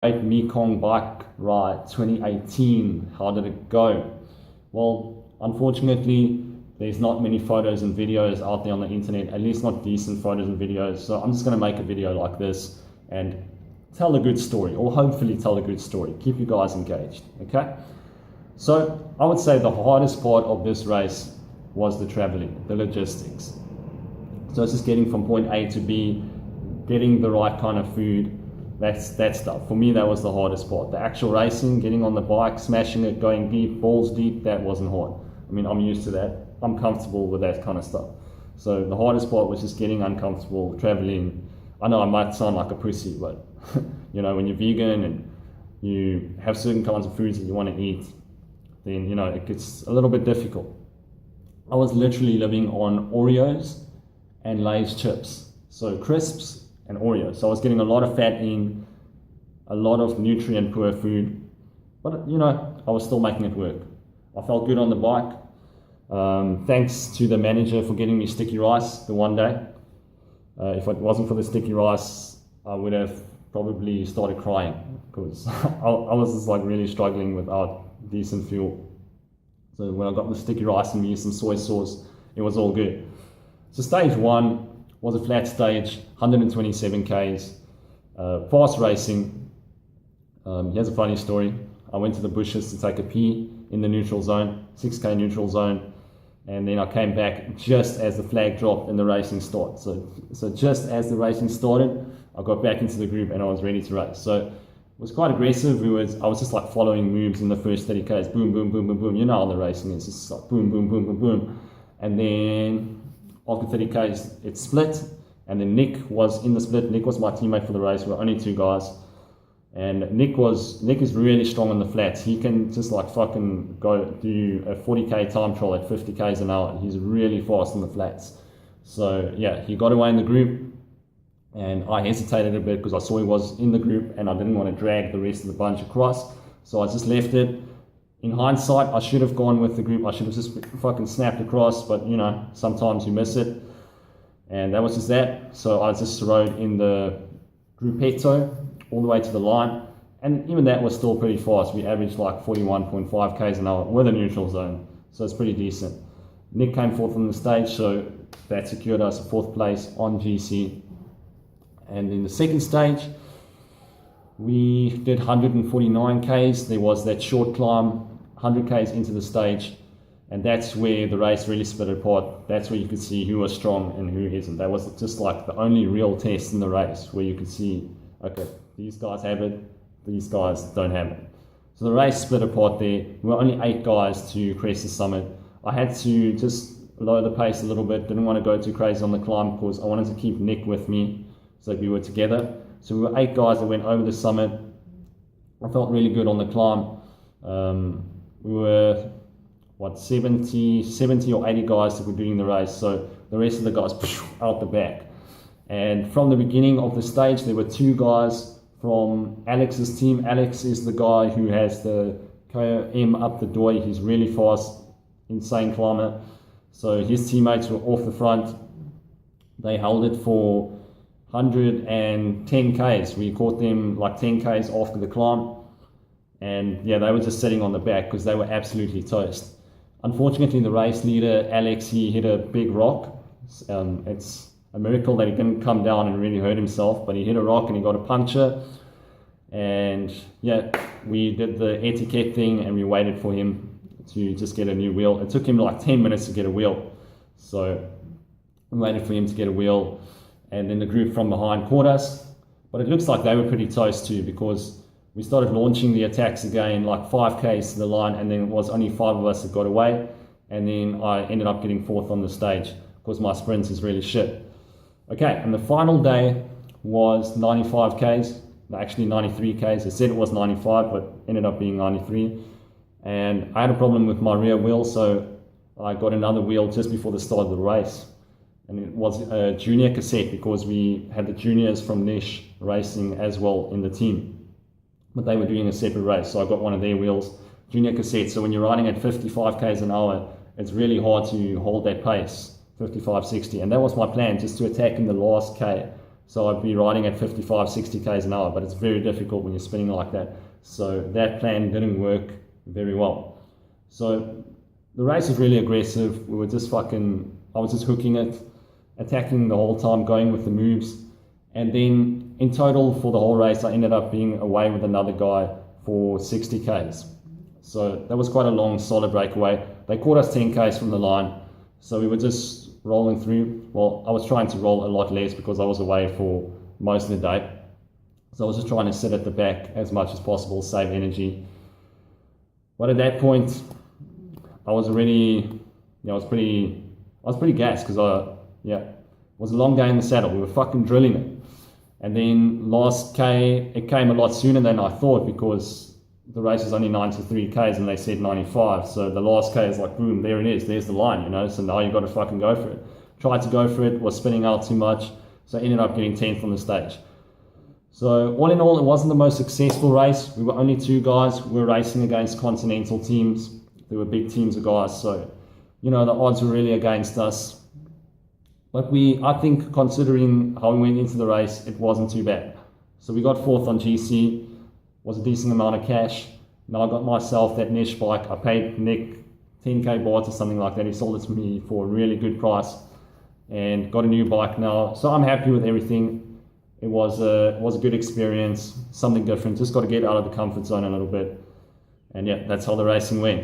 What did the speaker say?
Mekong bike ride 2018. How did it go? Well, unfortunately, there's not many photos and videos out there on the internet, at least not decent photos and videos. So I'm just going to make a video like this and tell a good story, or hopefully tell a good story. Keep you guys engaged, okay? So I would say the hardest part of this race was the traveling, the logistics. So it's just getting from point A to B, getting the right kind of food, that stuff. For me, that was the hardest part. The actual racing, getting on the bike, smashing it, going deep, balls deep, that wasn't hard. I mean, I'm used to that. I'm comfortable with that kind of stuff. So the hardest part was just getting uncomfortable, traveling. I know I might sound like a pussy, but you know, when you're vegan and you have certain kinds of foods that you want to eat, then you know, it gets a little bit difficult. I was literally living on Oreos and Lay's chips. So crisps and Oreos. So I was getting a lot of fat in, a lot of nutrient poor food, but you know, I was still making it work. I felt good on the bike. Thanks to the manager for getting me sticky rice the one day. If it wasn't for the sticky rice, I would have probably started crying because I was just like really struggling without decent fuel. So when I got the sticky rice and used some soy sauce, it was all good. So stage one was a flat stage, 127 Ks, fast racing. Here's a funny story. I went to the bushes to take a pee in the neutral zone, 6K neutral zone, and then I came back just as the flag dropped and the racing started. So just as the racing started, I got back into the group and I was ready to race. So it was quite aggressive. I was just like following moves in the first 30 Ks, boom, boom, boom, boom, boom. You know how the racing is, just like boom, boom, boom, boom, boom. And then after 30 Ks, it split, and then Nick was in the split. Nick was my teammate for the race. We were only two guys, and Nick is really strong on the flats. He can just like fucking go do a 40K time trial at 50 Ks an hour. He's really fast on the flats. So yeah, he got away in the group, and I hesitated a bit because I saw he was in the group, and I didn't want to drag the rest of the bunch across. So I just left it. In hindsight, I should have gone with the group. I should have just fucking snapped across, but you know, sometimes you miss it. And that was just that. So I just rode in the gruppetto all the way to the line. And even that was still pretty fast. We averaged like 41.5 Ks an hour with a neutral zone. So it's pretty decent. Nick came fourth on the stage, so that secured us a fourth place on GC. And in the second stage, we did 149 Ks. There was that short climb, 100 Ks into the stage, and that's where the race really split apart. That's where you could see who was strong and who isn't. That was just like the only real test in the race where you could see, okay, these guys have it, these guys don't have it. So the race split apart there. We were only 8 guys to crest the summit. I had to just lower the pace a little bit, didn't want to go too crazy on the climb because I wanted to keep Nick with me so that we were together. So we were 8 guys that went over the summit. I felt really good on the climb. We were, 70 or 80 guys that were doing the race. So the rest of the guys out the back. And from the beginning of the stage, there were 2 guys from Alex's team. Alex is the guy who has the KOM up the door. He's really fast, insane climber. So his teammates were off the front. They held it for 110 Ks. We caught them like 10 Ks after the climb, and yeah, they were just sitting on the back because they were absolutely toast. Unfortunately, the race leader Alex, he hit a big rock. It's a miracle that he didn't come down and really hurt himself, but he hit a rock and he got a puncture. And yeah, we did the etiquette thing and we waited for him to just get a new wheel. It took him like 10 minutes to get a wheel, so we waited for him to get a wheel. And then the group from behind caught us, but it looks like they were pretty toast too, because we started launching the attacks again, like 5 Ks to the line, and then it was only 5 of us that got away, and then I ended up getting 4th on the stage because my sprint is really shit. Okay, and the final day was 95 Ks, actually 93 Ks. It said it was 95, but ended up being 93. And I had a problem with my rear wheel, so I got another wheel just before the start of the race. And it was a junior cassette because we had the juniors from Niche racing as well in the team. But they were doing a separate race, so I got one of their wheels, junior cassette. So when you're riding at 55 Ks an hour, it's really hard to hold that pace, 55, 60. And that was my plan, just to attack in the last K. So I'd be riding at 55, 60 k's an hour, but it's very difficult when you're spinning like that. So that plan didn't work very well. So the race was really aggressive. We were just I was just hooking it, attacking the whole time, going with the moves. And then in total for the whole race, I ended up being away with another guy for 60 k's. So that was quite a long, solid breakaway. They caught us 10 k's from the line. So we were just rolling through. Well, I was trying to roll a lot less because I was away for most of the day. So I was just trying to sit at the back as much as possible, save energy. But at that point, I was already, I was pretty gassed because it was a long day in the saddle. We were fucking drilling it. And then last K, it came a lot sooner than I thought because the race is only 93 Ks and they said 95. So the last K is like, boom, there it is. There's the line, So now you've got to fucking go for it. Tried to go for it, was spinning out too much. So I ended up getting 10th on the stage. So all in all, it wasn't the most successful race. We were only 2 guys. We were racing against continental teams. There were big teams of guys. So, the odds were really against us. But I think considering how we went into the race, it wasn't too bad. So we got 4th on GC, was a decent amount of cash. Now I got myself that niche bike. I paid Nick 10k baht or something like that. He sold it to me for a really good price and got a new bike now. So I'm happy with everything. It was a good experience, something different. Just got to get out of the comfort zone a little bit. And yeah, that's how the racing went.